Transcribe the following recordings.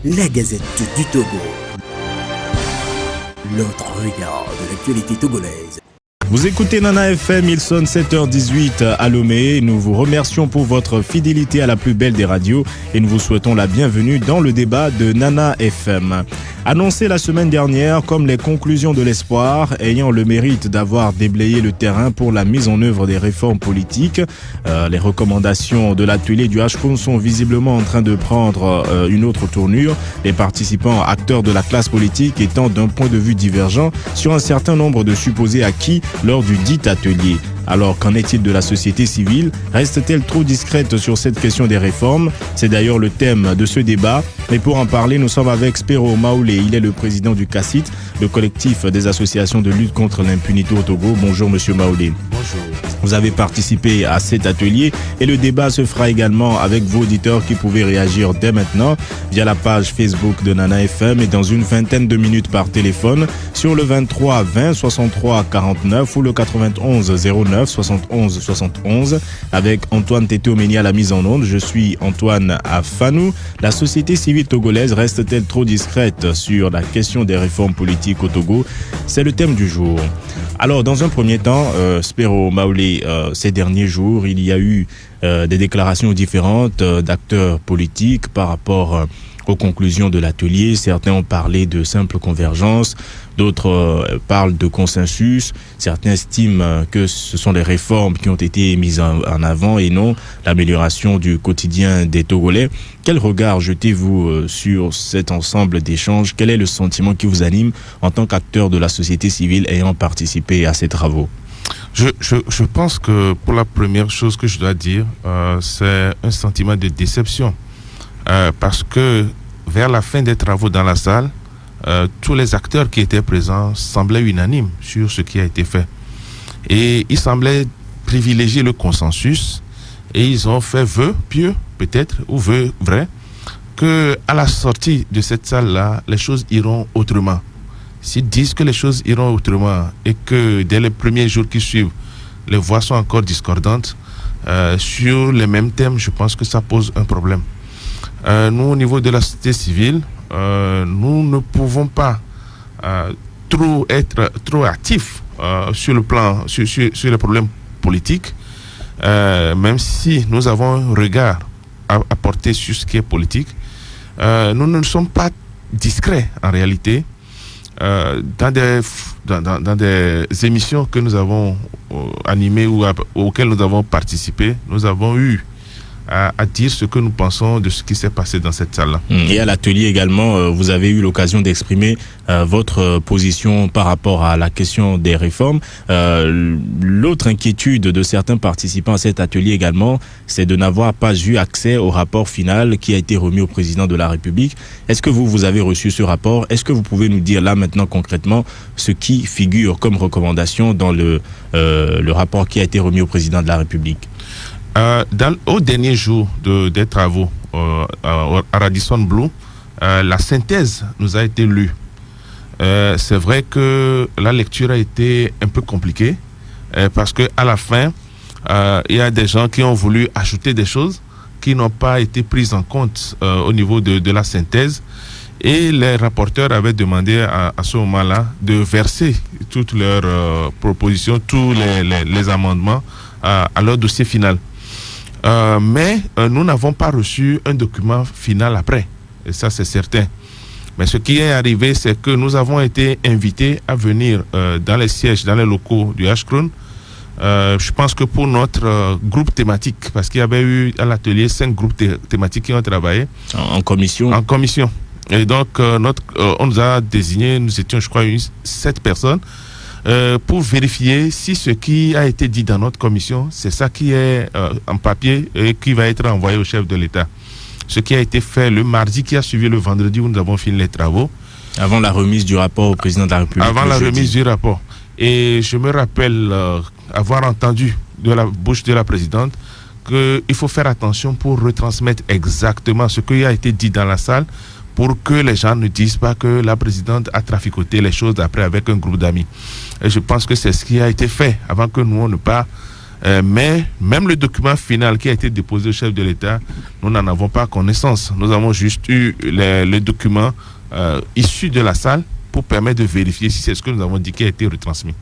La Gazette du Togo. L'autre regard de l'actualité togolaise. Vous écoutez Nana FM, il sonne 7h18 à Lomé. Nous vous remercions pour votre fidélité à la plus belle des radios et nous vous souhaitons la bienvenue dans le débat de Nana FM. Annoncé la semaine dernière comme les conclusions de l'espoir, ayant le mérite d'avoir déblayé le terrain pour la mise en œuvre des réformes politiques, les recommandations de l'atelier du HCOM sont visiblement en train de prendre une autre tournure. Les participants, acteurs de la classe politique, étant d'un point de vue divergent sur un certain nombre de supposés acquis lors du dit atelier. Alors, qu'en est-il de la société civile? Reste-t-elle trop discrète sur cette question des réformes? C'est d'ailleurs le thème de ce débat. Et pour en parler, nous sommes avec Spero Maoulé. Il est le président du CACIT, le collectif des associations de lutte contre l'impunité au Togo. Bonjour, monsieur Maoulé. Bonjour. Vous avez participé à cet atelier et le débat se fera également avec vos auditeurs qui pouvaient réagir dès maintenant via la page Facebook de Nana FM et dans une vingtaine de minutes par téléphone sur le 23 20 63 49 ou le 91 09 71 71 avec Antoine Tété-Oméni à la mise en onde. Je suis Antoine Afanou. La société civile togolaise reste-t-elle trop discrète sur la question des réformes politiques au Togo? C'est le thème du jour. Alors, dans un premier temps, Spero Maoulé, ces derniers jours, il y a eu des déclarations différentes d'acteurs politiques par rapport aux conclusions de l'atelier. Certains ont parlé de simple convergence, d'autres parlent de consensus. Certains estiment que ce sont les réformes qui ont été mises en avant et non l'amélioration du quotidien des Togolais. Quel regard jetez-vous sur cet ensemble d'échanges? Quel est le sentiment qui vous anime en tant qu'acteur de la société civile ayant participé à ces travaux? Je pense que pour la première chose que je dois dire, c'est un sentiment de déception. Parce que vers la fin des travaux dans la salle, tous les acteurs qui étaient présents semblaient unanimes sur ce qui a été fait. Et ils semblaient privilégier le consensus et ils ont fait vœu pieux, peut-être, ou vœu vrai, que à la sortie de cette salle-là, les choses iront autrement. S'ils disent que les choses iront autrement et que dès les premiers jours qui suivent, les voix sont encore discordantes, sur les mêmes thèmes, je pense que ça pose un problème. Nous, au niveau de la société civile, nous ne pouvons pas être trop actifs sur le plan, sur les problèmes politiques, même si nous avons un regard à porter sur ce qui est politique. Nous ne sommes pas discrets en réalité. Dans des émissions que nous avons animées ou auxquelles nous avons participé, nous avons eu à dire ce que nous pensons de ce qui s'est passé dans cette salle-là. Et à l'atelier également, vous avez eu l'occasion d'exprimer votre position par rapport à la question des réformes. L'autre inquiétude de certains participants à cet atelier également, c'est de n'avoir pas eu accès au rapport final qui a été remis au président de la République. Est-ce que vous avez reçu ce rapport? Est-ce que vous pouvez nous dire là maintenant concrètement ce qui figure comme recommandation dans le rapport qui a été remis au président de la République? Au dernier jour des travaux à Radisson Blu, la synthèse nous a été lue. C'est vrai que la lecture a été un peu compliquée parce que à la fin, il y a des gens qui ont voulu ajouter des choses qui n'ont pas été prises en compte au niveau de la synthèse. Et les rapporteurs avaient demandé à ce moment-là de verser toutes leurs propositions, tous les amendements à leur dossier final. Mais nous n'avons pas reçu un document final après, et ça c'est certain. Mais ce qui est arrivé, c'est que nous avons été invités à venir dans les sièges, dans les locaux du HCRON. Je pense que pour notre groupe thématique, parce qu'il y avait eu à l'atelier 5 groupes thématiques qui ont travaillé. En commission? En commission. Et donc, on nous a désigné, nous étions, je crois, 7 personnes. Pour vérifier si ce qui a été dit dans notre commission, c'est ça qui est en papier et qui va être envoyé au chef de l'État. Ce qui a été fait le mardi qui a suivi le vendredi où nous avons fini les travaux. Avant la remise du rapport au président de la République. Avant la remise du rapport. Et je me rappelle avoir entendu de la bouche de la présidente qu'il faut faire attention pour retransmettre exactement ce qui a été dit dans la salle pour que les gens ne disent pas que la présidente a traficoté les choses après avec un groupe d'amis. Et je pense que c'est ce qui a été fait avant que nous, on ne pas Mais même le document final qui a été déposé au chef de l'État, nous n'en avons pas connaissance. Nous avons juste eu le document issu de la salle pour permettre de vérifier si c'est ce que nous avons dit qui a été retransmis.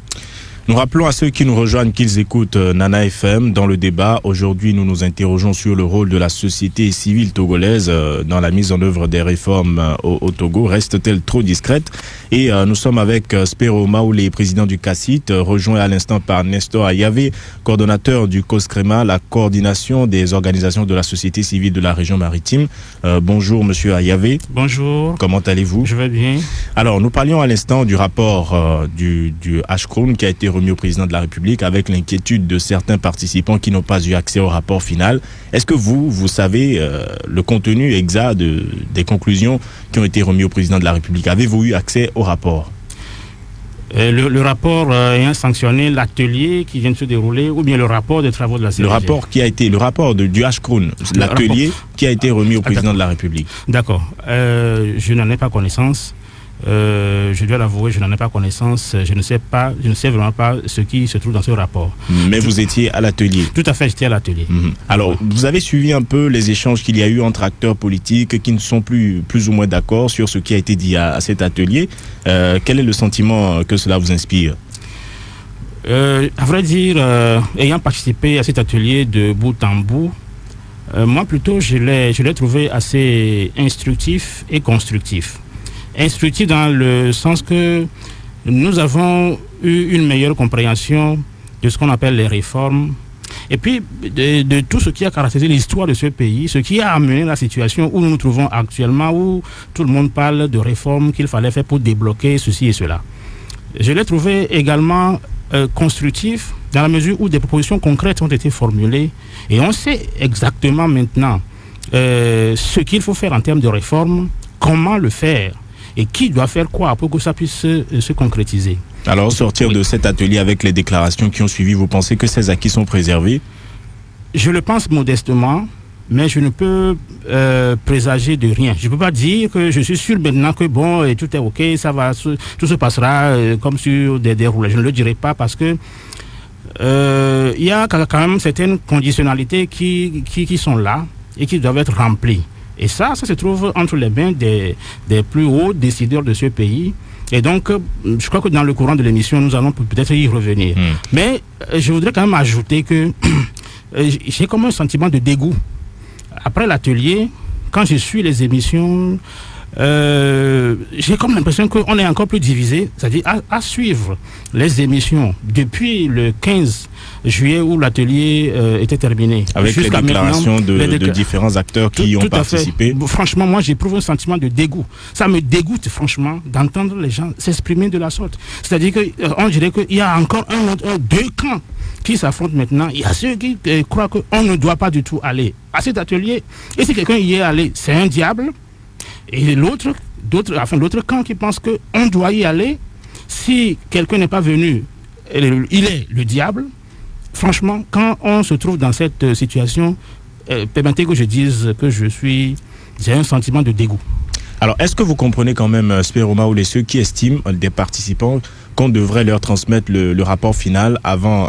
Nous rappelons à ceux qui nous rejoignent qu'ils écoutent Nana FM. Dans le débat, aujourd'hui, nous nous interrogeons sur le rôle de la société civile togolaise dans la mise en œuvre des réformes au Togo. Reste-t-elle trop discrète? Et nous sommes avec Spero Maoulé, président du CACIT, rejoint à l'instant par Nestor Ayavé, coordonnateur du COSCREMA, la coordination des organisations de la société civile de la région maritime. Bonjour, monsieur Ayavé. Bonjour. Comment allez-vous? Je vais bien. Alors, nous parlions à l'instant du rapport du Ashkroun qui a été remis au président de la République avec l'inquiétude de certains participants qui n'ont pas eu accès au rapport final. Est-ce que vous savez le contenu exact des conclusions qui ont été remises au président de la République? Avez-vous eu accès au rapport? Le rapport ayant sanctionné l'atelier qui vient de se dérouler ou bien le rapport des travaux de la CNG? Le rapport du Ashkroun, l'atelier qui a été remis au président de la République. D'accord. Je n'en ai pas connaissance. Je dois l'avouer, je n'en ai pas connaissance. Je ne sais vraiment pas ce qui se trouve dans ce rapport. Mais vous étiez à l'atelier? Tout à fait, j'étais à l'atelier. Alors, vous avez suivi un peu les échanges qu'il y a eu entre acteurs politiques qui ne sont plus ou moins d'accord sur ce qui a été dit à cet atelier. Quel est le sentiment que cela vous inspire? À vrai dire, ayant participé à cet atelier de bout en bout, moi plutôt je l'ai trouvé assez instructif et constructif. Instructif dans le sens que nous avons eu une meilleure compréhension de ce qu'on appelle les réformes et puis de tout ce qui a caractérisé l'histoire de ce pays, ce qui a amené la situation où nous nous trouvons actuellement, où tout le monde parle de réformes qu'il fallait faire pour débloquer ceci et cela. Je l'ai trouvé également constructif dans la mesure où des propositions concrètes ont été formulées et on sait exactement maintenant ce qu'il faut faire en termes de réformes, comment le faire et qui doit faire quoi pour que ça puisse se concrétiser. Alors, sortir de cet atelier avec les déclarations qui ont suivi, vous pensez que ces acquis sont préservés? Je le pense modestement, mais je ne peux présager de rien. Je ne peux pas dire que je suis sûr maintenant que bon, et tout est OK, tout se passera comme sur des roulets. Je ne le dirai pas parce que il y a quand même certaines conditionnalités qui sont là et qui doivent être remplies. Et ça se trouve entre les mains des plus hauts décideurs de ce pays. Et donc, je crois que dans le courant de l'émission, nous allons peut-être y revenir. Mais je voudrais quand même ajouter que j'ai comme un sentiment de dégoût. Après l'atelier, quand je suis les émissions, j'ai comme l'impression qu'on est encore plus divisé, c'est-à-dire à suivre les émissions depuis le 15 juillet où l'atelier était terminé. Avec les déclarations de différents acteurs qui ont participé. Franchement, moi j'éprouve un sentiment de dégoût. Ça me dégoûte franchement d'entendre les gens s'exprimer de la sorte. C'est-à-dire qu'on dirait qu'il y a encore deux camps qui s'affrontent maintenant. Il y a ceux qui croient qu'on ne doit pas du tout aller à cet atelier. Et si quelqu'un y est allé, c'est un diable. Et l'autre camp qui pense qu'on doit y aller. Si quelqu'un n'est pas venu, il est le diable. Franchement, quand on se trouve dans cette situation, permettez que je dise que j'ai un sentiment de dégoût. Alors, est-ce que vous comprenez quand même, Spero Maoulé, ceux qui estiment, des participants, qu'on devrait leur transmettre le rapport final avant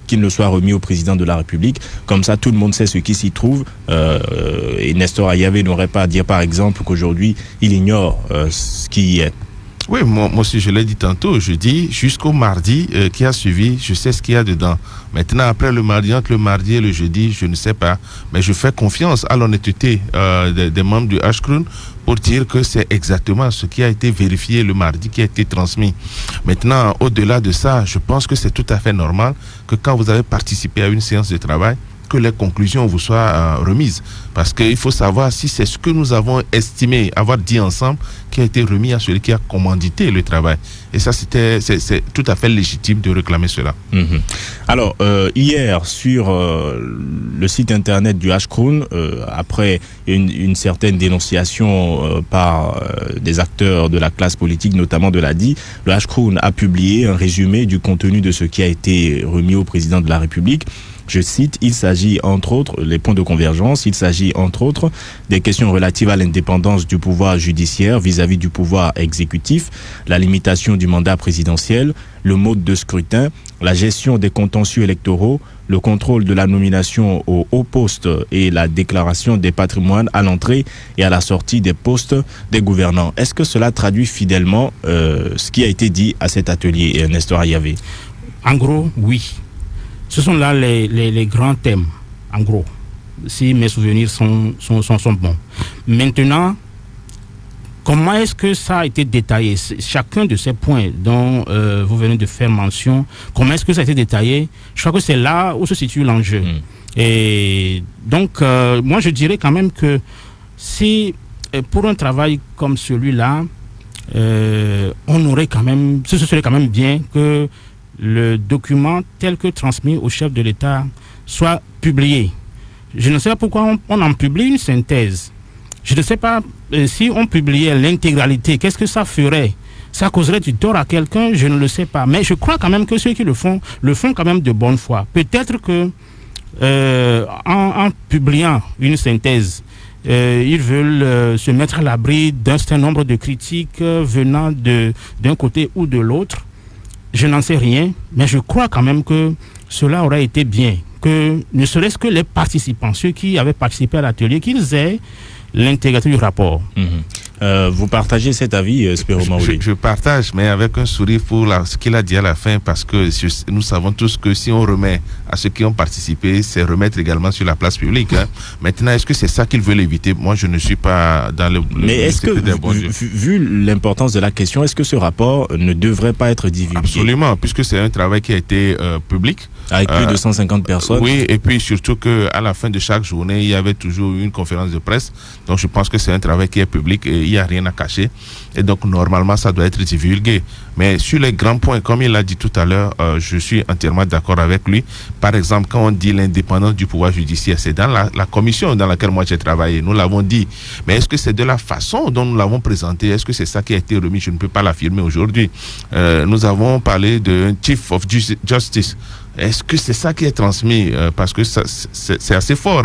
qu'il ne soit remis au président de la République? Comme ça, tout le monde sait ce qui s'y trouve. Et Nestor Ayavé n'aurait pas à dire, par exemple, qu'aujourd'hui, il ignore ce qui y est. Oui, moi aussi, je l'ai dit tantôt. Je dis, jusqu'au mardi qui a suivi, je sais ce qu'il y a dedans. Maintenant, après le mardi, entre le mardi et le jeudi, je ne sais pas. Mais je fais confiance à l'honnêteté des membres du Ashkroun pour dire que c'est exactement ce qui a été vérifié le mardi, qui a été transmis. Maintenant, au-delà de ça, je pense que c'est tout à fait normal que quand vous avez participé à une séance de travail, que les conclusions vous soient remises. Parce qu'il faut savoir si c'est ce que nous avons estimé, avoir dit ensemble, qui a été remis à celui qui a commandité le travail. Et ça, c'est tout à fait légitime de réclamer cela. Alors, hier, sur le site internet du Ashkroun, après une certaine dénonciation par des acteurs de la classe politique, notamment de l'ADI, le Ashkroun a publié un résumé du contenu de ce qui a été remis au président de la République. Je cite, il s'agit entre autres, les points de convergence, il s'agit entre autres des questions relatives à l'indépendance du pouvoir judiciaire vis-à-vis du pouvoir exécutif, la limitation du mandat présidentiel, le mode de scrutin, la gestion des contentieux électoraux, le contrôle de la nomination au haut poste et la déclaration des patrimoines à l'entrée et à la sortie des postes des gouvernants. Est-ce que cela traduit fidèlement ce qui a été dit à cet atelier, Nestor Ayavé? En gros, oui. Ce sont là les grands thèmes, en gros, si mes souvenirs sont bons. Maintenant, comment est-ce que ça a été détaillé? Chacun de ces points dont vous venez de faire mention, comment est-ce que ça a été détaillé? Je crois que c'est là où se situe l'enjeu. Et donc, moi, je dirais quand même que si, pour un travail comme celui-là, on aurait quand même, ce serait quand même bien que le document tel que transmis au chef de l'État soit publié. Je ne sais pas pourquoi on en publie une synthèse. Je ne sais pas si on publiait l'intégralité, qu'est-ce que ça ferait? Ça causerait du tort à quelqu'un? Je ne le sais pas. Mais je crois quand même que ceux qui le font quand même de bonne foi. Peut-être que en publiant une synthèse, ils veulent se mettre à l'abri d'un certain nombre de critiques venant d'un côté ou de l'autre. Je n'en sais rien, mais je crois quand même que cela aurait été bien, que ne serait-ce que les participants, ceux qui avaient participé à l'atelier, qu'ils aient l'intégralité du rapport. Vous partagez cet avis, Spero Maoulé? Je partage, mais avec un sourire pour ce qu'il a dit à la fin, parce que nous savons tous que si on remet à ceux qui ont participé, c'est remettre également sur la place publique. Maintenant, est-ce que c'est ça qu'ils veulent éviter? Moi, je ne suis pas dans le... Mais est-ce que, vu l'importance de la question, est-ce que ce rapport ne devrait pas être divulgué? Absolument, puisque c'est un travail qui a été public. Avec plus de 150 personnes. Oui, et puis surtout qu'à la fin de chaque journée, il y avait toujours une conférence de presse. Donc, je pense que c'est un travail qui est public et il n'y a rien à cacher. Et donc, normalement, ça doit être divulgué. Mais sur les grands points, comme il l'a dit tout à l'heure, je suis entièrement d'accord avec lui. Par exemple, quand on dit l'indépendance du pouvoir judiciaire, c'est dans la commission dans laquelle moi j'ai travaillé. Nous l'avons dit. Mais est-ce que c'est de la façon dont nous l'avons présenté? Est-ce que c'est ça qui a été remis? Je ne peux pas l'affirmer aujourd'hui. Nous avons parlé d'un Chief of Justice. Est-ce que c'est ça qui est transmis? Parce que c'est assez fort.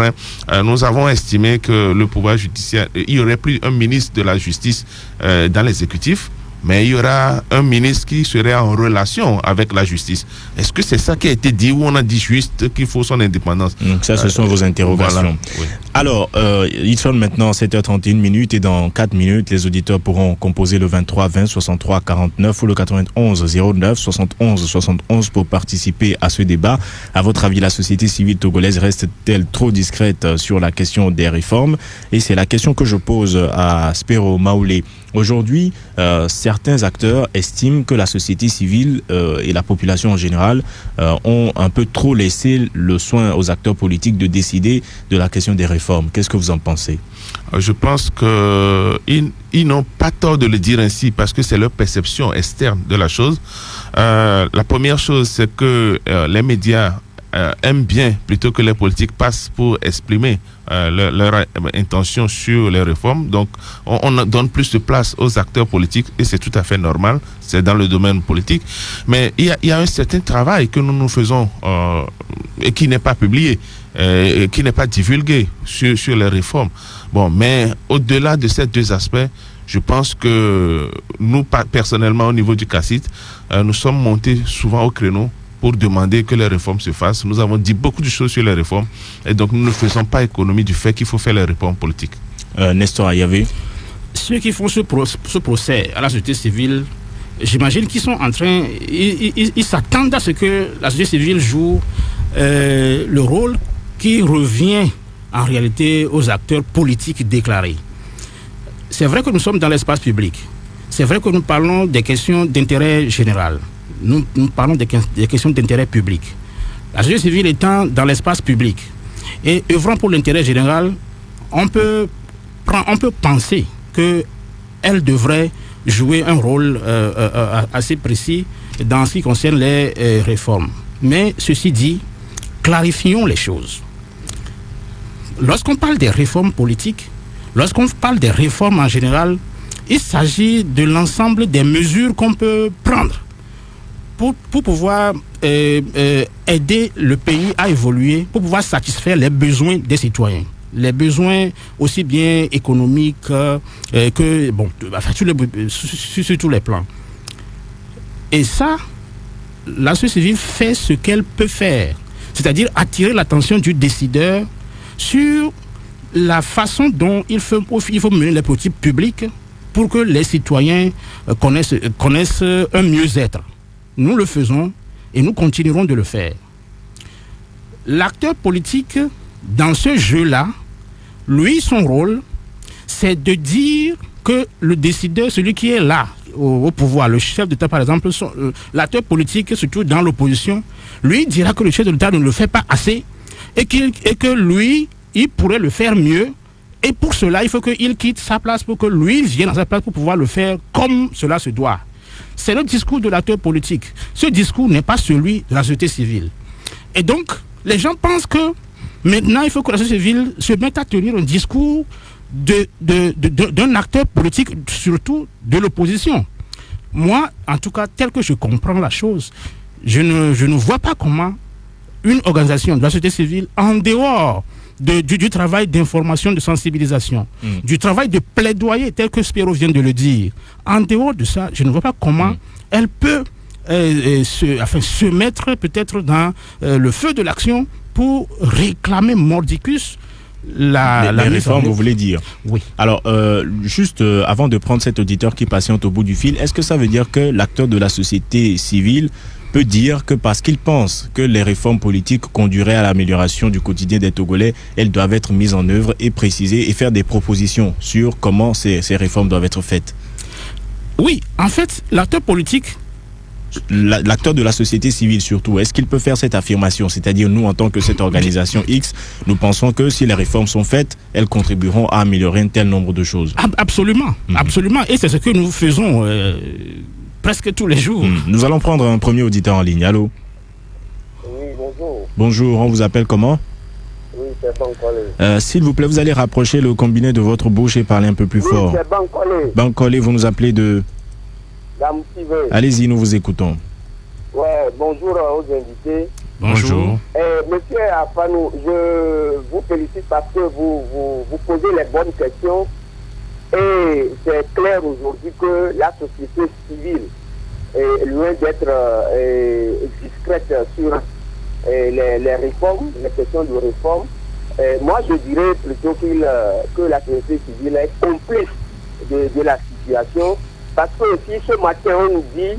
Nous avons estimé que le pouvoir judiciaire, il n'y aurait plus un ministre de la justice dans l'exécutif, mais il y aura un ministre qui serait en relation avec la justice. Est-ce que c'est ça qui a été dit ou on a dit juste qu'il faut son indépendance? Donc ça, ce sont vos interrogations. Voilà. Oui. Alors, il sonne maintenant 7h31 et dans 4 minutes, les auditeurs pourront composer le 23 20 63 49 ou le 91 09 71 71 pour participer à ce débat. À votre avis, la société civile togolaise reste-t-elle trop discrète sur la question des réformes? Et c'est la question que je pose à Spero Maoulé. Aujourd'hui, certains acteurs estiment que la société civile et la population en général ont un peu trop laissé le soin aux acteurs politiques de décider de la question des réformes. Qu'est-ce que vous en pensez? Je pense qu'ils n'ont pas tort de le dire ainsi parce que c'est leur perception externe de la chose. La première chose, c'est que les médias aiment bien, plutôt que les politiques passent pour exprimer leur intention sur les réformes. Donc, on donne plus de place aux acteurs politiques et c'est tout à fait normal. C'est dans le domaine politique. Mais il y a un certain travail que nous faisons et qui n'est pas publié, qui n'est pas divulgué sur les réformes. Bon, mais au-delà de ces deux aspects, je pense que nous, personnellement, au niveau du CACIT, nous sommes montés souvent au créneau pour demander que les réformes se fassent. Nous avons dit beaucoup de choses sur les réformes et donc nous ne faisons pas économie du fait qu'il faut faire les réformes politiques. Nestor Ayavé? Ceux qui font ce procès à la société civile, j'imagine qu'ils sont en train, ils s'attendent à ce que la société civile joue le rôle qui revient en réalité aux acteurs politiques déclarés. C'est vrai que nous sommes dans l'espace public. C'est vrai que nous parlons des questions d'intérêt général. Nous parlons des questions d'intérêt public. La société civile étant dans l'espace public et œuvrant pour l'intérêt général, on peut penser qu'elle devrait jouer un rôle assez précis dans ce qui concerne les réformes. Mais ceci dit, clarifions les choses. Lorsqu'on parle des réformes politiques, lorsqu'on parle des réformes en général, il s'agit de l'ensemble des mesures qu'on peut prendre pour pouvoir aider le pays à évoluer, pour pouvoir satisfaire les besoins des citoyens. Les besoins aussi bien économiques que, bon, enfin, sur tous les plans. Et ça, la société civile fait ce qu'elle peut faire. c'est-à-dire attirer l'attention du décideur sur la façon dont il faut mener les politiques publiques pour que les citoyens connaissent un mieux-être. Nous le faisons et nous continuerons de le faire. L'acteur politique, dans ce jeu-là, lui, son rôle, c'est de dire que le décideur, celui qui est là, au pouvoir, le chef d'État par exemple, l'acteur politique, surtout dans l'opposition, lui dira que le chef de l'État ne le fait pas assez et que lui, il pourrait le faire mieux. Et pour cela, il faut qu'il quitte sa place pour que lui vienne à sa place pour pouvoir le faire comme cela se doit. C'est le discours de l'acteur politique. Ce discours n'est pas celui de la société civile. Et donc, les gens pensent que maintenant, il faut que la société civile se mette à tenir un discours d'un acteur politique, surtout de l'opposition. Moi, en tout cas, tel que je comprends la chose, je ne vois pas comment une organisation de la société civile, en dehors du travail d'information, de sensibilisation, du travail de plaidoyer, tel que Spiro vient de le dire, en dehors de ça, je ne vois pas comment elle peut se mettre peut-être dans le feu de l'action pour réclamer mordicus les réformes, vous voulez dire? Oui. Alors, juste avant de prendre cet auditeur qui patiente au bout du fil, est-ce que ça veut dire que l'acteur de la société civile peut dire que parce qu'il pense que les réformes politiques conduiraient à l'amélioration du quotidien des Togolais, elles doivent être mises en œuvre et précisées et faire des propositions sur comment ces réformes doivent être faites? Oui, en fait, l'acteur politique... L'acteur de la société civile surtout, est-ce qu'il peut faire cette affirmation? C'est-à-dire, nous, en tant que cette organisation X, nous pensons que si les réformes sont faites, elles contribueront à améliorer un tel nombre de choses. Absolument, absolument. Et c'est ce que nous faisons presque tous les jours. Nous allons prendre un premier auditeur en ligne. Allô? Oui, bonjour. Bonjour, on vous appelle comment? Oui, c'est Bancolé. S'il vous plaît, vous allez rapprocher le combiné de votre bouche et parler un peu plus fort. Oui, c'est Bancolé. Bancolé, vous nous appelez de... Allez-y, nous vous écoutons. Ouais, bonjour aux invités. Bonjour. Monsieur Afanou, je vous félicite parce que vous posez les bonnes questions. Et c'est clair aujourd'hui que la société civile est loin d'être discrète sur les réformes, les questions de réforme. Moi, je dirais plutôt que la société civile est complice de la situation. Parce que si ce matin on nous dit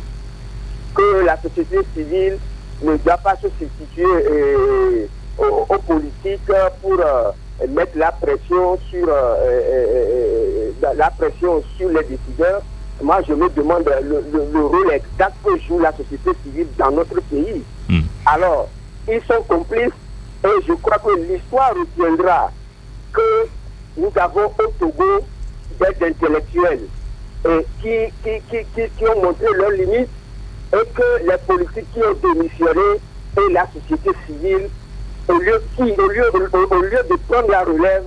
que la société civile ne doit pas se substituer aux politiques pour mettre la pression sur les décideurs, moi je me demande le rôle exact que joue la société civile dans notre pays. Alors, ils sont complices et je crois que l'histoire retiendra que nous avons au Togo des intellectuels qui ont montré leurs limites et que les politiques qui ont démissionné et la société civile, au lieu de prendre la relève,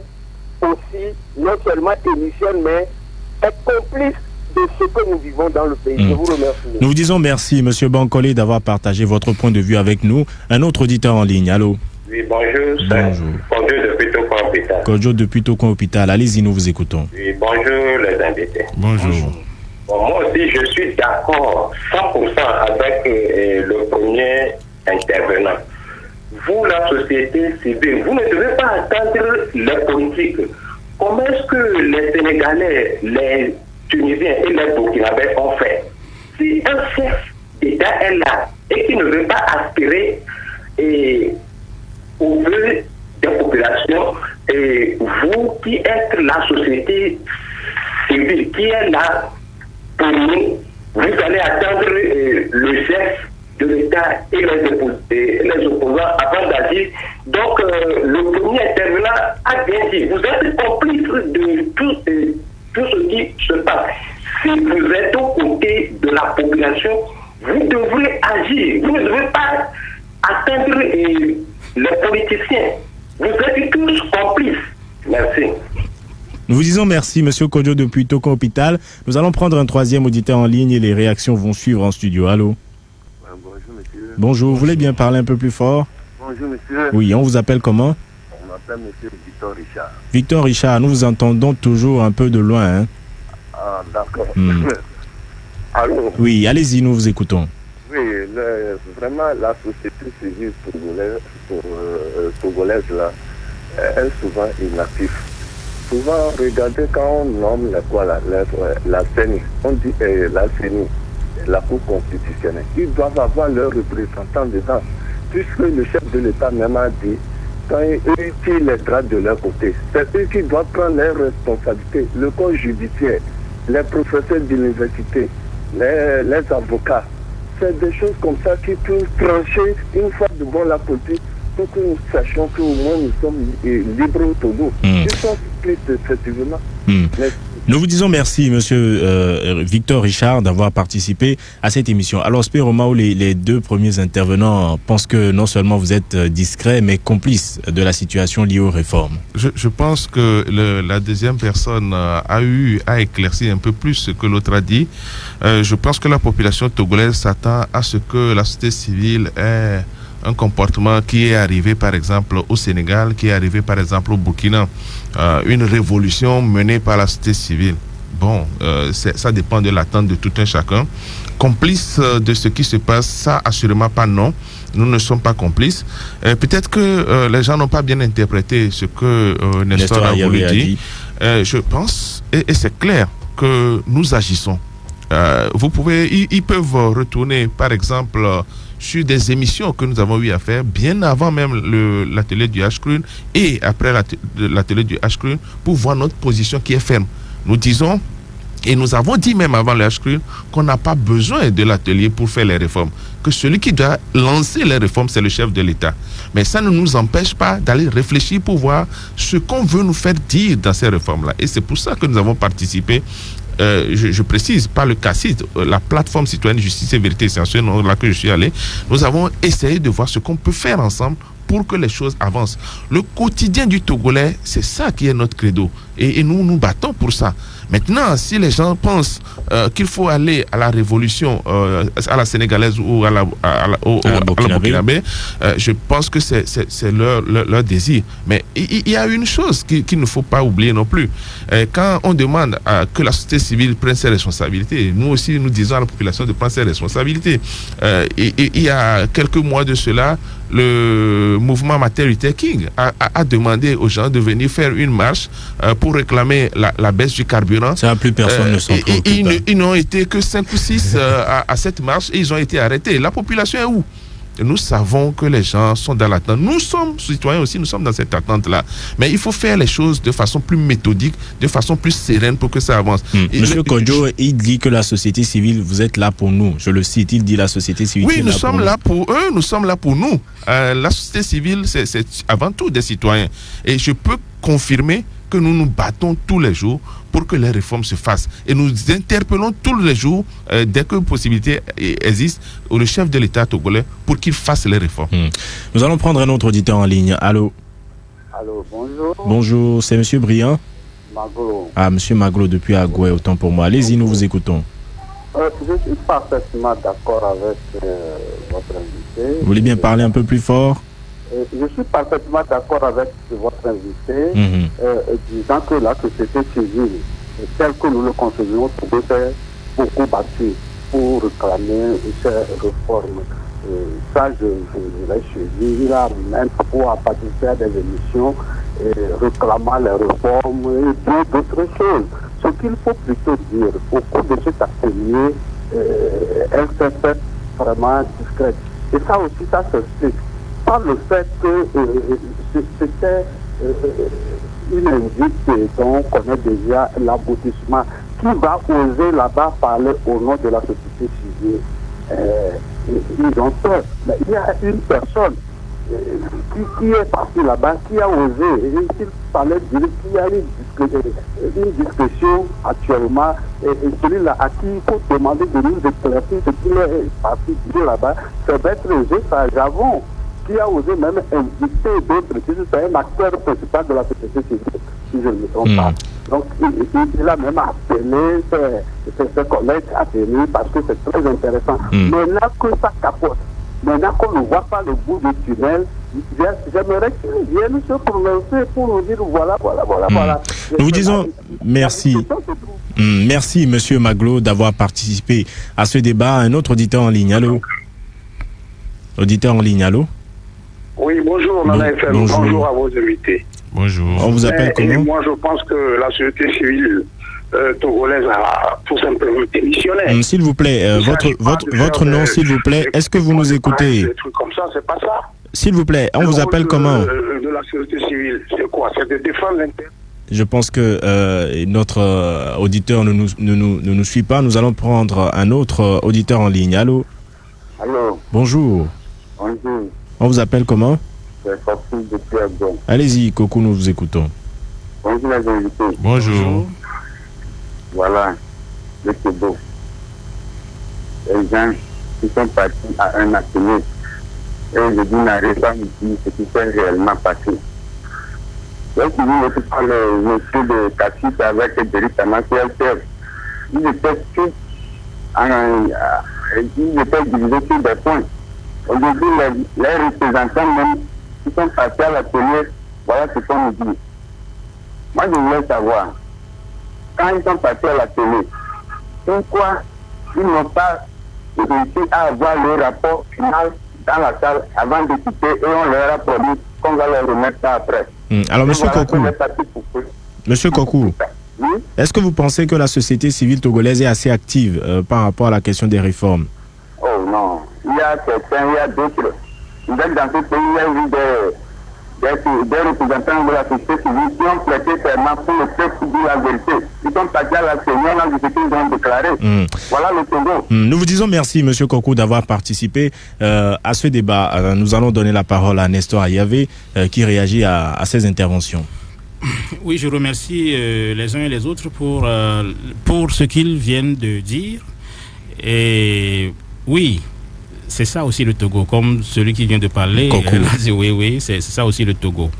aussi non seulement démissionnent, mais est complice de ce que nous vivons dans le pays. Je vous remercie. Nous vous disons merci, M. Bancolé, d'avoir partagé votre point de vue avec nous. Un autre auditeur en ligne, allô? Oui, bonjour. Bonjour. Bonjour depuis Tokon Hôpital. Kojo depuis Tokon Hôpital. Allez-y, nous vous écoutons. Oui, bonjour les invités. Bonjour. Bon, moi aussi, je suis d'accord 100% avec le premier intervenant. Vous, la société civile, vous ne devez pas attendre les politiques. Comment est-ce que les Sénégalais, les Tunisiens et les Burkinabés ont fait? Si un chef d'État est là et qui ne veut pas aspirer au vœu des populations, et vous qui êtes la société civile qui est là pour nous, vous allez attendre le chef de l'État et les opposants avant d'agir. Donc, le premier intervenant a bien dit, vous êtes complice de tout ce qui se passe. Si vous êtes aux côtés de la population, vous devrez agir. Vous ne devez pas attendre les politiciens. Vous êtes tous complices. Merci. Nous vous disons merci, M. Kojo depuis Tokon Hôpital. Nous allons prendre un troisième auditeur en ligne et les réactions vont suivre en studio. Allô? Bonjour, monsieur. Bonjour, vous voulez bien parler un peu plus fort? Bonjour, monsieur. Oui, on vous appelle comment? On m'appelle monsieur Victor Richard. Victor Richard, nous vous entendons toujours un peu de loin. Hein? Ah, d'accord. Allô? Oui, allez-y, nous vous écoutons. Oui, vraiment la société civile togolaise là, elle est souvent inactive. Souvent, regardez quand on nomme la CENI, on dit la CENI, la Cour constitutionnelle. Ils doivent avoir leurs représentants dedans, puisque le chef de l'État même a dit, quand eux qui les gradent de leur côté, c'est eux qui doivent prendre leurs responsabilités. Le corps judiciaire, les professeurs d'université, les avocats, c'est des choses comme ça qui peuvent trancher une fois de bon la politique pour que nous sachions qu'au moins nous sommes libres au Togo. Ils sont plus effectivement. Nous vous disons merci, monsieur Victor Richard, d'avoir participé à cette émission. Alors, Spéroma, les deux premiers intervenants pensent que non seulement vous êtes discret, mais complice de la situation liée aux réformes. Je pense que la deuxième personne a éclairci un peu plus ce que l'autre a dit. Je pense que la population togolaise s'attend à ce que la société civile ait un comportement qui est arrivé par exemple au Sénégal, qui est arrivé par exemple au Burkina, une révolution menée par la société civile. Bon, ça dépend de l'attente de tout un chacun. Complice de ce qui se passe, ça assurément pas non. Nous ne sommes pas complices. Peut-être que les gens n'ont pas bien interprété ce que Nestor a voulu dire. Je pense, et c'est clair, que nous agissons. Ils peuvent retourner par exemple sur des émissions que nous avons eu à faire bien avant même l'atelier du HCRUN et après l'atelier du HCRUN pour voir notre position qui est ferme. Nous disons, et nous avons dit même avant le HCRUN, qu'on n'a pas besoin de l'atelier pour faire les réformes, que celui qui doit lancer les réformes, c'est le chef de l'État. Mais ça ne nous empêche pas d'aller réfléchir pour voir ce qu'on veut nous faire dire dans ces réformes-là. Et c'est pour ça que nous avons participé. Je précise, pas le CACID, la plateforme citoyenne justice et vérité, c'est dans laquelle je suis allé. Nous avons essayé de voir ce qu'on peut faire ensemble pour que les choses avancent. Le quotidien du Togolais, c'est ça qui est notre credo. Et nous nous battons pour ça. Maintenant, si les gens pensent qu'il faut aller à la révolution, à la sénégalaise ou à la burkinabé, je pense que c'est leur désir. Mais il y a une chose qu'il ne faut pas oublier non plus. Quand on demande que la société civile prenne ses responsabilités, nous aussi nous disons à la population de prendre ses responsabilités. Il y a quelques mois de cela, le mouvement Martin Luther King a demandé aux gens de venir faire une marche pour réclamer la baisse du carburant. Ça, plus personne ne s'en préoccupe. Ils n'ont été que 5 ou 6 à cette marche et ils ont été arrêtés. La population est où? Nous savons que les gens sont dans l'attente. Nous sommes citoyens aussi, nous sommes dans cette attente-là. Mais il faut faire les choses de façon plus méthodique, de façon plus sereine pour que ça avance. Monsieur Kodjo, il dit que la société civile, vous êtes là pour nous. Je le cite, il dit la société civile. Oui, nous sommes là pour eux, nous sommes là pour nous. La société civile, c'est avant tout des citoyens. Et je peux confirmer que nous nous battons tous les jours pour que les réformes se fassent. Et nous interpellons tous les jours, dès que possibilité existe, le chef de l'État togolais pour qu'il fasse les réformes. Nous allons prendre un autre auditeur en ligne. Allô? Allô, bonjour. Bonjour, c'est monsieur Briand? Maglo. Ah, monsieur Maglo, depuis Agoué, autant pour moi. Allez-y, nous vous écoutons. Je suis parfaitement d'accord avec votre invité. Vous voulez bien parler un peu plus fort? Je suis parfaitement d'accord avec votre invité, disant que la société civile, telle que nous le concevons, s'est beaucoup battue pour réclamer ces réformes. Ça, je l'ai suivi. Il a même pour participer à des émissions réclamant les réformes et bien d'autres choses. Ce qu'il faut plutôt dire, au cours de cet atelier, elle s'est faite vraiment discrète. Et ça aussi, ça s'explique par le fait que c'était une invite dont on connaît déjà l'aboutissement. Qui va oser là-bas parler au nom de la société civile? Ils ont peur. Mais il y a une personne qui est partie là-bas, qui a osé, et il fallait dire qu'il y a une discussion actuellement, et celui-là à qui il faut demander de nous éclaircir ce qu'il est parti dire là-bas, c'est Maître Gesta Javon, qui a osé même inviter d'autres, c'est un acteur principal de la société civile, si je ne me trompe pas. Donc, il a même appelé ses collègues à venir parce que c'est très intéressant. Maintenant que ça capote, maintenant qu'on ne voit pas le bout du tunnel, j'aimerais qu'ils viennent se prononcer pour nous dire voilà. Nous vous disons merci. Merci, monsieur Maglo, d'avoir participé à ce débat. Un autre auditeur en ligne. Allô? Auditeur en ligne, allô? Oui, bonjour, Nana FM. Bonjour à vos invités. Bonjour. On vous appelle comment? Et moi, je pense que la société civile togolaise a tout simplement démissionné. S'il vous plaît, votre nom, s'il vous plaît. Est-ce que vous nous écoutez? Des trucs comme ça, c'est pas ça. S'il vous plaît, on vous appelle comment? De la société civile, c'est quoi? C'est de défendre l'intérêt. Je pense que notre auditeur ne nous suit pas. Nous allons prendre un autre auditeur en ligne. Allô? Allô? Bonjour. Bonjour. On vous appelle comment? C'est Coco depuis Abdon. Allez-y, Coco, nous vous écoutons. Bonjour les invités. Bonjour. Voilà, le Togo. Les gens qui sont partis à un atelier et je dis n'arrive pas à me dire ce qui s'est réellement passé. Donc, il était par le monsieur de Cassis avec Derrick Tamassi, ils étaient tous ils étaient divisés sur des points. Aujourd'hui, les représentants même qui sont partis à l'atelier, voilà ce qu'on nous dit. Moi, je voulais savoir, quand ils sont partis à l'atelier, pourquoi ils n'ont pas réussi à avoir le rapport final dans la salle avant de quitter et on leur a promis qu'on va leur remettre ça après. Alors, Monsieur Kokou, oui? Est-ce que vous pensez que la société civile togolaise est assez active par rapport à la question des réformes? Oh non, il y a certains, il y a d'autres. Vous êtes dans ce pays, il y a eu des représentants de la société civile qui ont prêté serment pour le peuple de la vérité. Ils sont partis à la Seigneur dans ce qu'ils ont déclaré. Voilà le Togo. Nous vous disons merci, Monsieur Kokou, d'avoir participé à ce débat. Nous allons donner la parole à Nestor Ayavé qui réagit à ces interventions. Oui, je remercie les uns et les autres pour ce qu'ils viennent de dire. Et oui, c'est ça aussi le Togo, comme celui qui vient de parler. Oui, c'est ça aussi le Togo.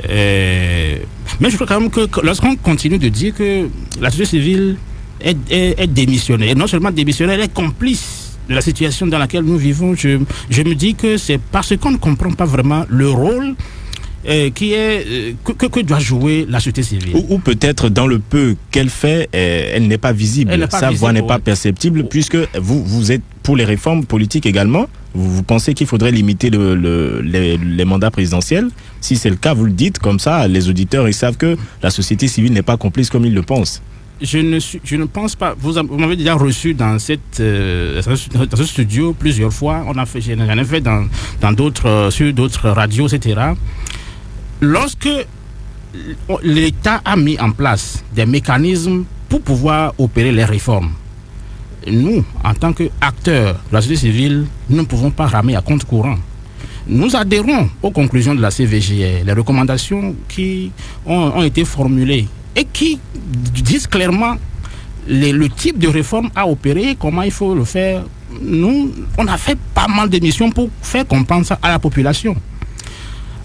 Mais je crois quand même que lorsqu'on continue de dire que la société civile est démissionnée, et non seulement démissionnée, elle est complice de la situation dans laquelle nous vivons, je me dis que c'est parce qu'on ne comprend pas vraiment le rôle que doit jouer la société civile. Ou peut-être dans le peu qu'elle fait, elle n'est pas visible. Sa voix n'est pas perceptible, puisque vous êtes pour les réformes politiques également. Vous pensez qu'il faudrait limiter les mandats présidentiels? Si c'est le cas, vous le dites, comme ça, les auditeurs ils savent que la société civile n'est pas complice comme ils le pensent. Je ne pense pas. Vous m'avez déjà reçu dans ce studio plusieurs fois. J'en ai fait sur d'autres radios, etc. Lorsque l'État a mis en place des mécanismes pour pouvoir opérer les réformes, nous, en tant qu'acteurs de la société civile, nous ne pouvons pas ramer à compte courant. Nous adhérons aux conclusions de la CVJR, les recommandations qui ont été formulées et qui disent clairement le type de réforme à opérer, comment il faut le faire. Nous, on a fait pas mal d'émissions pour faire comprendre ça à la population.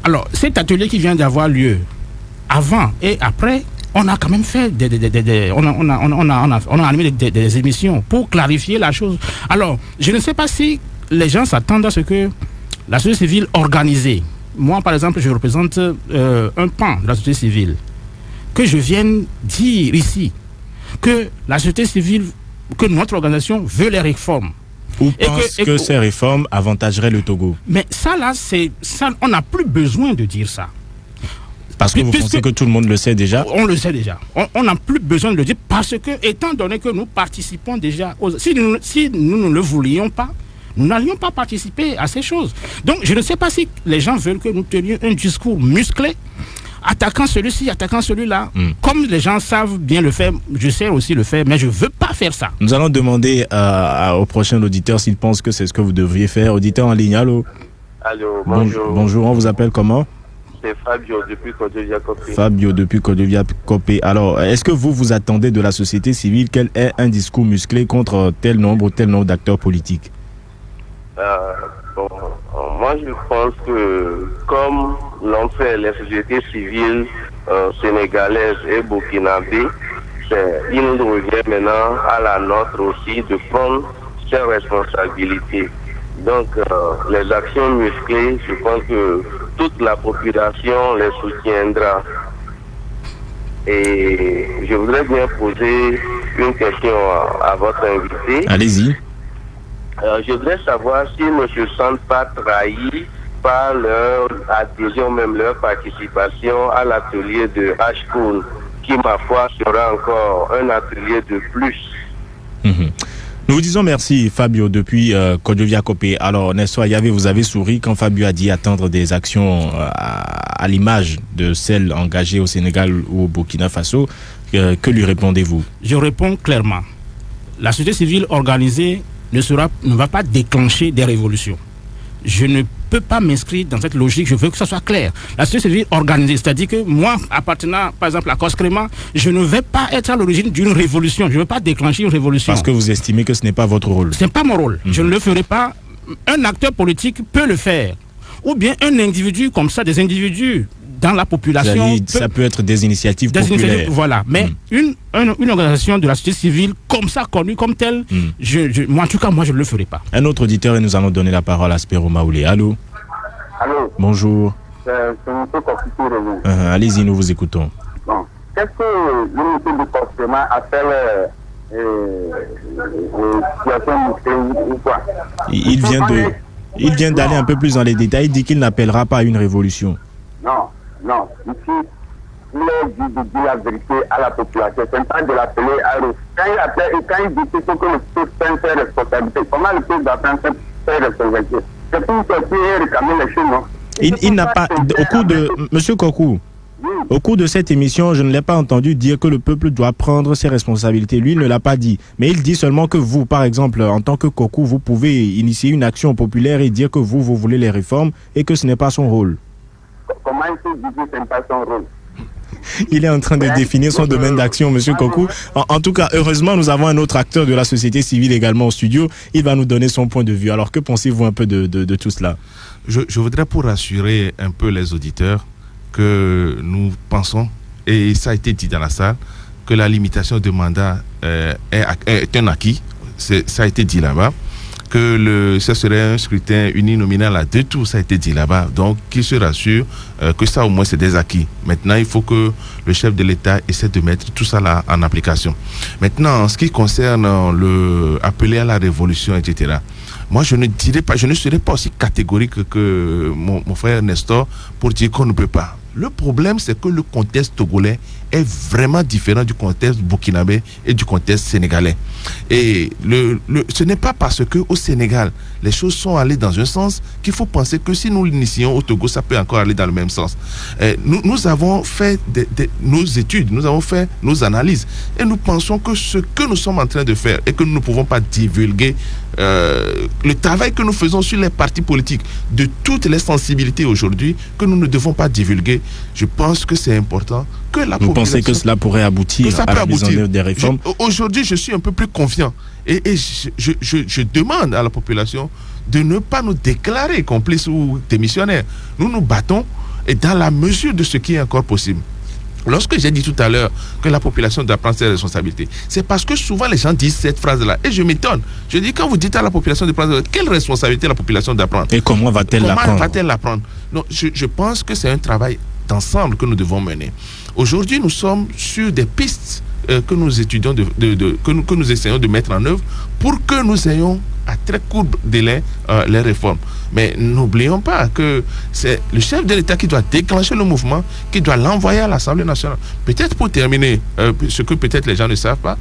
Alors, cet atelier qui vient d'avoir lieu, avant et après, on a quand même fait on a animé des émissions pour clarifier la chose. Alors, je ne sais pas si les gens s'attendent à ce que la société civile organisée, moi par exemple, je représente un pan de la société civile, que je vienne dire ici que la société civile, que notre organisation veut les réformes. Ou pense que ces réformes avantageraient le Togo? Mais ça, on n'a plus besoin de dire ça. Parce que vous pensez que tout le monde le sait déjà? On le sait déjà. On n'a plus besoin de le dire parce que, étant donné que nous participons déjà, si nous ne le voulions pas, nous n'allions pas participer à ces choses. Donc, je ne sais pas si les gens veulent que nous tenions un discours musclé, attaquant celui-ci, attaquant celui-là. Comme les gens savent bien le faire, je sais aussi le faire, mais je ne veux pas faire ça. Nous allons demander au prochain auditeur s'il pense que c'est ce que vous devriez faire. Auditeur en ligne, allô? Allô, bonjour. Bonjour, on vous appelle comment? C'est Fabio depuis Kodovia-Copé. Fabio depuis Kodovia-Copé. Alors, est-ce que vous attendez de la société civile qu'elle ait un discours musclé contre tel nombre d'acteurs politiques? Moi, je pense que comme l'ont fait les sociétés civiles sénégalaises et burkinabées, il nous revient maintenant à la nôtre aussi de prendre ses responsabilités. Donc, les actions musclées, je pense que toute la population les soutiendra. Et je voudrais bien poser une question à votre invité. Allez-y. Je voudrais savoir s'ils ne se sentent pas trahis par leur adhésion, même leur participation à l'atelier de H-Cool, qui, ma foi, sera encore un atelier de plus. Nous vous disons merci, Fabio, depuis Kodjovia-Kopé. Alors, Nestor Yavé, vous avez souri quand Fabio a dit attendre des actions à l'image de celles engagées au Sénégal ou au Burkina Faso. Que lui répondez-vous? Je réponds clairement. La société civile organisée ne va pas déclencher des révolutions. Je ne peux pas m'inscrire dans cette logique, je veux que ça soit clair. La société civile organisée, c'est-à-dire que moi, appartenant par exemple à Coscréma, je ne vais pas être à l'origine d'une révolution, je ne veux pas déclencher une révolution. Parce que vous estimez que ce n'est pas votre rôle. Ce n'est pas mon rôle, je ne le ferai pas. Un acteur politique peut le faire. Ou bien un individu comme ça, des individus dans la population. Ça peut être des initiatives populaires. Voilà, mais une organisation de la société civile comme ça, connue comme telle, moi en tout cas, moi je ne le ferai pas. Un autre auditeur et nous allons donner la parole à Spero Maoulé. Allô? Allô? Bonjour. C'est un peu compliqué. Allez-y, nous vous écoutons. Bon. Qu'est-ce que l'unité de Coscréma appelle situation ou quoi? Il vient d'aller un peu plus dans les détails. Il dit qu'il n'appellera pas à une révolution. Non. Ici, il est dit de dire la vérité à la population. C'est pas de l'appeler à eux. Quand il appelle et quand il dit qu'il faut que le peuple prenne ses responsabilités, comment le peuple doit prendre ses responsabilités? C'est pour sortir et réclamer les choses, non? Il n'a pas... Au cours de... Monsieur Kokou, au cours de cette émission, je ne l'ai pas entendu dire que le peuple doit prendre ses responsabilités. Lui, il ne l'a pas dit. Mais il dit seulement que vous, par exemple, en tant que Kokou, vous pouvez initier une action populaire et dire que vous voulez les réformes et que ce n'est pas son rôle. Comment il peut dire que ce n'est pas son rôle? Il est en train de définir son domaine d'action, monsieur Kokou. En tout cas, heureusement, nous avons un autre acteur de la société civile également au studio. Il va nous donner son point de vue. Alors, que pensez-vous un peu de tout cela? Je voudrais, pour rassurer un peu les auditeurs, que nous pensons, et ça a été dit dans la salle, que la limitation de mandat est un acquis. Ça a été dit là-bas. Que ce serait un scrutin uninominal à 2 tours, ça a été dit là-bas. Donc, qu'il se rassure que ça, au moins, c'est des acquis. Maintenant, il faut que le chef de l'État essaie de mettre tout ça là en application. Maintenant, en ce qui concerne appeler à la révolution, etc., moi, je ne serais pas aussi catégorique que mon frère Nestor pour dire qu'on ne peut pas. Le problème, c'est que le contexte togolais est vraiment différent du contexte burkinabé et du contexte sénégalais. Et ce n'est pas parce qu'au Sénégal, les choses sont allées dans un sens qu'il faut penser que si nous l'initions au Togo, ça peut encore aller dans le même sens. Nous avons fait nos études, nous avons fait nos analyses et nous pensons que ce que nous sommes en train de faire et que nous ne pouvons pas divulguer, le travail que nous faisons sur les partis politiques de toutes les sensibilités aujourd'hui, que nous ne devons pas divulguer, je pense que c'est important que la population... Vous pensez que cela pourrait aboutir à la mise en œuvre des réformes? Aujourd'hui, je suis un peu plus confiant et je demande à la population de ne pas nous déclarer complices ou démissionnaires. Nous nous battons et dans la mesure de ce qui est encore possible. Lorsque j'ai dit tout à l'heure que la population doit prendre ses responsabilités, c'est parce que souvent les gens disent cette phrase-là. Et je m'étonne. Je dis, quand vous dites à la population de prendre, quelle responsabilité la population doit prendre? Et comment va-t-elle la prendre? Non, je pense que c'est un travail d'ensemble que nous devons mener. Aujourd'hui, nous sommes sur des pistes que nous étudions, que nous essayons de mettre en œuvre pour que nous ayons à très court délai les réformes. Mais n'oublions pas que c'est le chef de l'État qui doit déclencher le mouvement, qui doit l'envoyer à l'Assemblée nationale. Peut-être pour terminer, ce que peut-être les gens ne savent pas,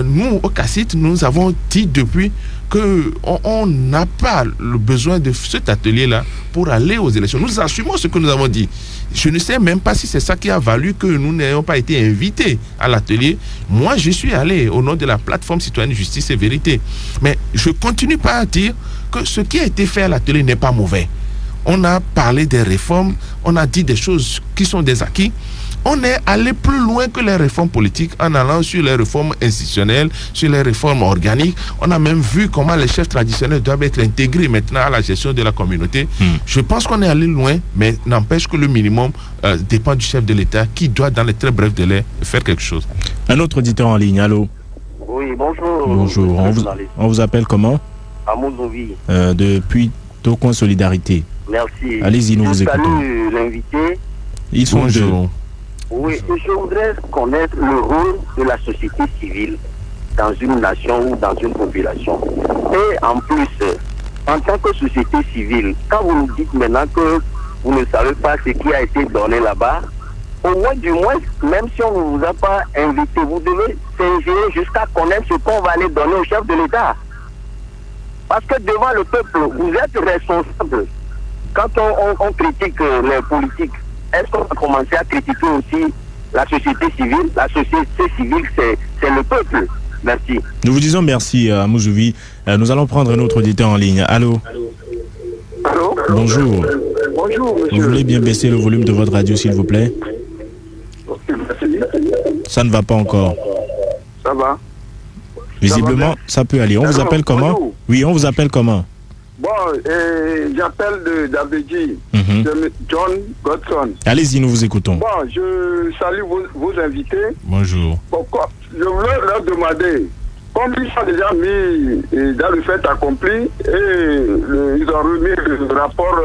nous, au CACIT, nous avons dit depuis qu'on n'a pas le besoin de cet atelier-là pour aller aux élections. Nous assumons ce que nous avons dit. Je ne sais même pas si c'est ça qui a valu que nous n'ayons pas été invités à l'atelier. Moi, je suis allé au nom de la plateforme citoyenne Justice et Vérité. Mais je continue pas à dire que ce qui a été fait à l'atelier n'est pas mauvais. On a parlé des réformes, on a dit des choses qui sont des acquis. On est allé plus loin que les réformes politiques en allant sur les réformes institutionnelles, sur les réformes organiques. On a même vu comment les chefs traditionnels doivent être intégrés maintenant à la gestion de la communauté. Je pense qu'on est allé loin, mais n'empêche que le minimum dépend du chef de l'État qui doit, dans les très brefs délais, faire quelque chose. Un autre auditeur en ligne, allô? Oui, bonjour. Bonjour, on vous appelle comment? Amouzovi. Depuis Tocoin Solidarité. Merci. Allez-y, nous vous écoutons. Salut l'invité. Ils sont deux. Oui, je voudrais connaître le rôle de la société civile dans une nation ou dans une population. Et en plus, en tant que société civile, quand vous nous dites maintenant que vous ne savez pas ce qui a été donné là-bas, au moins du moins, même si on ne vous a pas invité, vous devez s'ingérer jusqu'à connaître ce qu'on va aller donner au chef de l'État. Parce que devant le peuple, vous êtes responsable. Quand on critique les politiques, est-ce qu'on va commencer à critiquer aussi la société civile? La société civile, c'est le peuple. Merci. Nous vous disons merci, Mouzouvi. Nous allons prendre un autre auditeur en ligne. Allô? Allô? Bonjour. Bonjour, monsieur. Vous voulez bien baisser le volume de votre radio, s'il vous plaît? Ça ne va pas encore. Ça va? Visiblement, ça peut aller. On vous appelle comment? Bonjour. Oui, on vous appelle comment? Bon, j'appelle d'Abedji, John Godson. Allez-y, nous vous écoutons. Bon, je salue vos invités. Bonjour. Pourquoi? Je voulais leur demander, comme ils sont déjà mis dans le fait accompli, et ils ont remis le rapport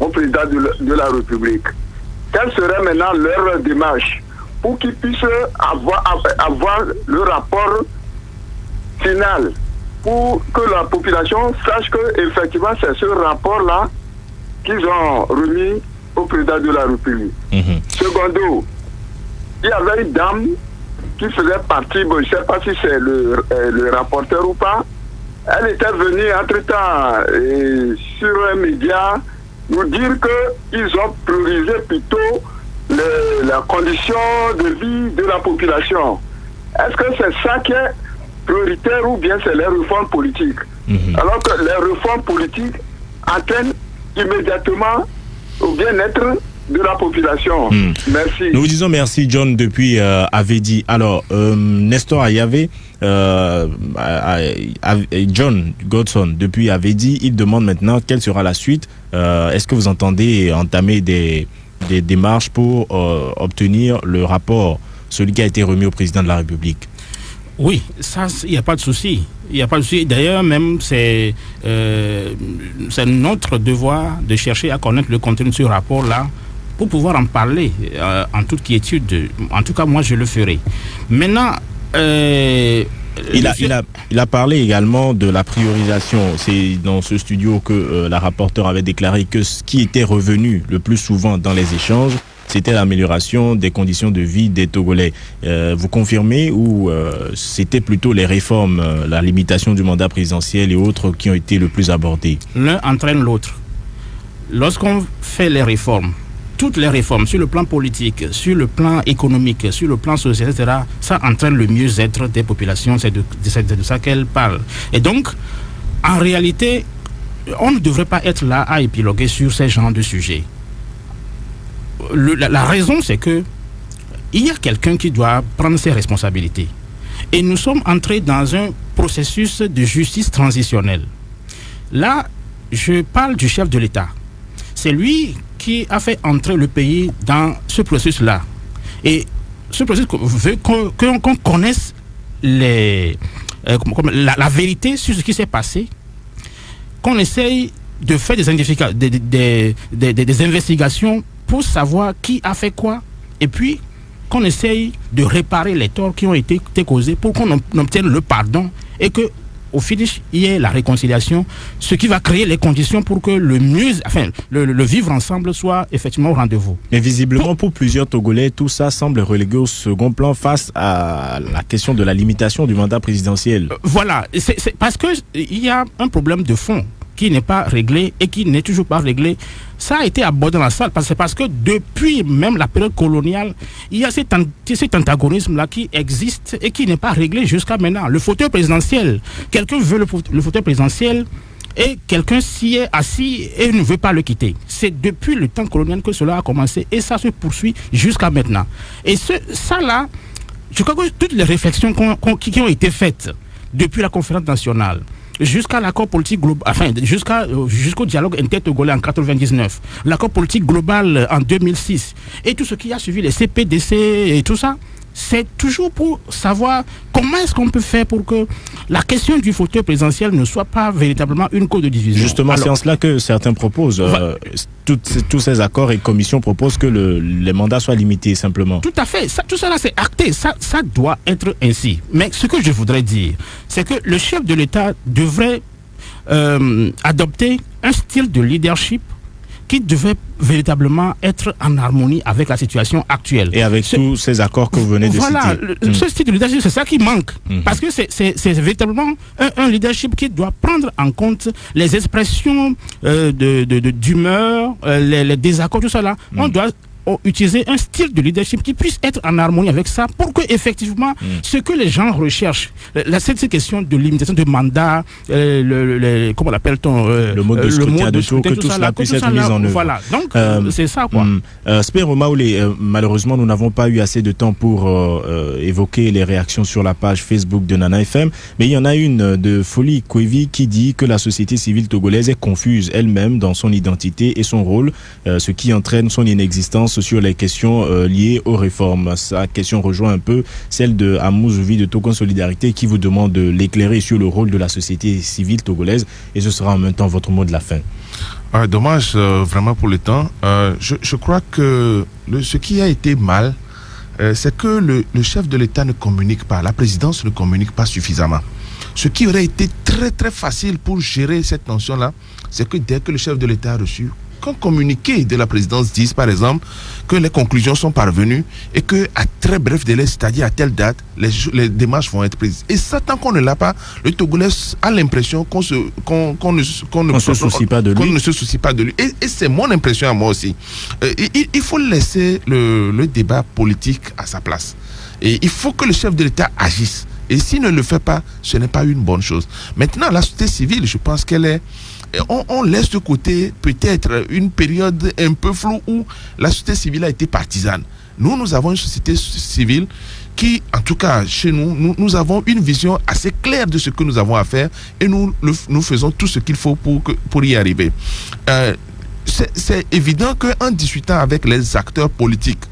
au président de la République, quelle serait maintenant leur démarche pour qu'ils puissent avoir le rapport final, pour que la population sache que effectivement c'est ce rapport-là qu'ils ont remis au président de la République. Secondo, il y avait une dame qui faisait partie, bon, je ne sais pas si c'est le rapporteur ou pas, elle était venue entre-temps sur un média nous dire qu'ils ont priorisé plutôt la condition de vie de la population. Est-ce que c'est ça qui est prioritaire ou bien c'est les réformes politiques? Alors que les réformes politiques entraînent immédiatement au bien-être de la population. Merci. Nous vous disons merci, John, depuis Avedi. Alors, Nestor Ayavé, John Godson, depuis Avedi, il demande maintenant quelle sera la suite. Est-ce que vous entendez entamer des démarches pour obtenir le rapport, celui qui a été remis au président de la République? Oui, ça, il n'y a pas de souci. Il n'y a pas de souci. D'ailleurs, même, c'est notre devoir de chercher à connaître le contenu de ce rapport-là pour pouvoir en parler en toute quiétude. En tout cas, moi, je le ferai. Maintenant, il a parlé également de la priorisation. C'est dans ce studio que la rapporteure avait déclaré que ce qui était revenu le plus souvent dans les échanges, c'était l'amélioration des conditions de vie des Togolais. Vous confirmez ou c'était plutôt les réformes, la limitation du mandat présidentiel et autres qui ont été le plus abordés? L'un entraîne l'autre. Lorsqu'on fait les réformes, toutes les réformes sur le plan politique, sur le plan économique, sur le plan social, etc., ça entraîne le mieux-être des populations. C'est de ça qu'elle parle. Et donc, en réalité, on ne devrait pas être là à épiloguer sur ces genres de sujets. La raison, c'est que il y a quelqu'un qui doit prendre ses responsabilités. Et nous sommes entrés dans un processus de justice transitionnelle. Là, je parle du chef de l'État. C'est lui qui a fait entrer le pays dans ce processus-là. Et ce processus veut qu'on connaisse la vérité sur ce qui s'est passé, qu'on essaye de faire des investigations pour savoir qui a fait quoi, et puis qu'on essaye de réparer les torts qui ont été causés pour qu'on obtienne le pardon et que au finish, il y ait la réconciliation, ce qui va créer les conditions pour que le vivre ensemble soit effectivement au rendez-vous. Mais visiblement, pour plusieurs Togolais, tout ça semble relégué au second plan face à la question de la limitation du mandat présidentiel. Voilà, c'est parce qu'il y a un problème de fond qui n'est pas réglé et qui n'est toujours pas réglé. Ça a été abordé dans la salle parce que depuis même la période coloniale, il y a cet antagonisme-là qui existe et qui n'est pas réglé jusqu'à maintenant. Le fauteuil présidentiel, quelqu'un veut le fauteuil présidentiel et quelqu'un s'y est assis et ne veut pas le quitter. C'est depuis le temps colonial que cela a commencé et ça se poursuit jusqu'à maintenant. Et ça là, je crois que toutes les réflexions qui ont été faites depuis la conférence nationale, jusqu'à l'accord politique global, jusqu'au dialogue inter-togolais en 99, l'accord politique global en 2006, et tout ce qui a suivi les CPDC et tout ça, c'est toujours pour savoir comment est-ce qu'on peut faire pour que la question du fauteuil présidentiel ne soit pas véritablement une cause de division. Justement, c'est en cela que certains proposent, tous ces accords et commissions proposent que les mandats soient limités simplement. Tout à fait, tout ça là c'est acté, ça doit être ainsi. Mais ce que je voudrais dire, c'est que le chef de l'État devrait adopter un style de leadership qui devait véritablement être en harmonie avec la situation actuelle. Et avec tous ces accords que vous venez de citer. Voilà, ce style de leadership, c'est ça qui manque. Parce que c'est véritablement un leadership qui doit prendre en compte les expressions d'humeur, les désaccords, tout ça là. On doit utiliser un style de leadership qui puisse être en harmonie avec ça pour que effectivement ce que les gens recherchent, cette question de limitation de mandat, comment l'appelle-t-on, le mode de scrutin de tour, que tout cela puisse être mis en œuvre. Voilà, donc c'est ça quoi. Spero Maoulé, malheureusement nous n'avons pas eu assez de temps pour évoquer les réactions sur la page Facebook de Nana FM, mais il y en a une de Folie Kwevi qui dit que la société civile togolaise est confuse elle-même dans son identité et son rôle, ce qui entraîne son inexistence sur les questions liées aux réformes. Sa question rejoint un peu celle de Amouzouvi de Togon Solidarité qui vous demande de l'éclairer sur le rôle de la société civile togolaise et ce sera en même temps votre mot de la fin. Dommage vraiment pour le temps. Je crois que ce qui a été mal, c'est que le chef de l'État ne communique pas, la présidence ne communique pas suffisamment. Ce qui aurait été très très facile pour gérer cette tension-là, c'est que dès que le chef de l'État a reçu, qu'un communiqué de la présidence dise par exemple que les conclusions sont parvenues et que à très bref délai, c'est-à-dire à telle date, les démarches vont être prises. Et ça, tant qu'on ne l'a pas, le Togolais a l'impression qu'on ne se soucie pas de lui. Et c'est mon impression à moi aussi. Il faut laisser le débat politique à sa place. Et il faut que le chef de l'État agisse. Et s'il ne le fait pas, ce n'est pas une bonne chose. Maintenant, la société civile, je pense qu'elle est... On laisse de côté peut-être une période un peu floue où la société civile a été partisane. Nous avons une société civile qui, en tout cas chez nous avons une vision assez claire de ce que nous avons à faire et nous faisons tout ce qu'il faut pour y arriver. C'est évident qu'en discutant avec les acteurs politiques,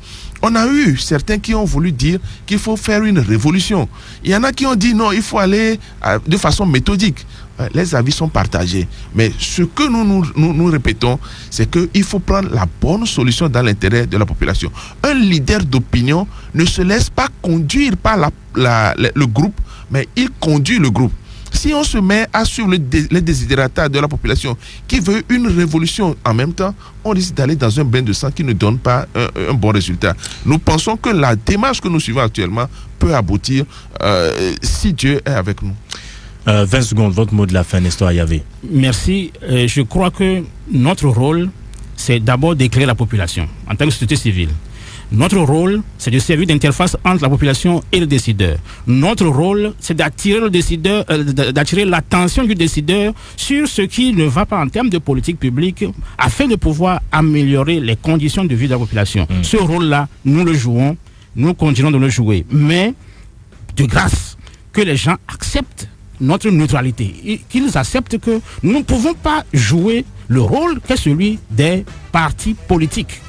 on a eu certains qui ont voulu dire qu'il faut faire une révolution. Il y en a qui ont dit non, il faut aller de façon méthodique. Les avis sont partagés. Mais ce que nous répétons, c'est qu'il faut prendre la bonne solution dans l'intérêt de la population. Un leader d'opinion ne se laisse pas conduire par le groupe, mais il conduit le groupe. Si on se met à suivre les désidérata de la population qui veut une révolution en même temps, on risque d'aller dans un bain de sang qui ne donne pas un bon résultat. Nous pensons que la démarche que nous suivons actuellement peut aboutir si Dieu est avec nous. 20 secondes, votre mot de la fin, Nestor Ayavé. Merci. Je crois que notre rôle, c'est d'abord d'éclairer la population en tant que société civile. Notre rôle, c'est de servir d'interface entre la population et le décideur. Notre rôle, c'est d'attirer le décideur, d'attirer l'attention du décideur sur ce qui ne va pas en termes de politique publique, afin de pouvoir améliorer les conditions de vie de la population. Ce rôle-là, nous le jouons, nous continuons de le jouer. Mais, de grâce, que les gens acceptent notre neutralité, qu'ils acceptent que nous ne pouvons pas jouer le rôle qu'est celui des partis politiques.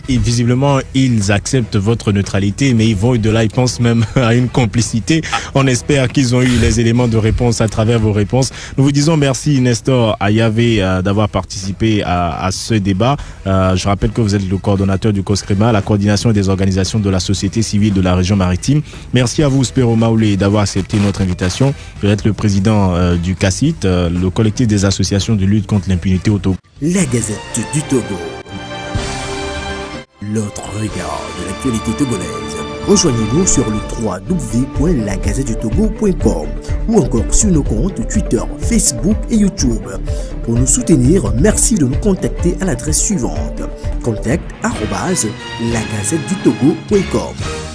Visiblement, ils acceptent votre neutralité, mais ils vont au-delà, ils pensent même à une complicité. On espère qu'ils ont eu les éléments de réponse à travers vos réponses. Nous vous disons merci, Nestor Ayavé, d'avoir participé à ce débat. Je rappelle que vous êtes le coordonnateur du COSCREMA, la coordination des organisations de la société civile de la région maritime. Merci à vous, Spero Maoulé, d'avoir accepté notre invitation. Vous êtes le président du CACIT, le collectif des associations de lutte contre l'impunité au Togo. La Gazette du Togo. L'autre regard de l'actualité togolaise. Rejoignez-nous sur le www.lagazettedutogo.com ou encore sur nos comptes Twitter, Facebook et YouTube. Pour nous soutenir, merci de nous contacter à l'adresse suivante: contact@lagazettedutogo.com.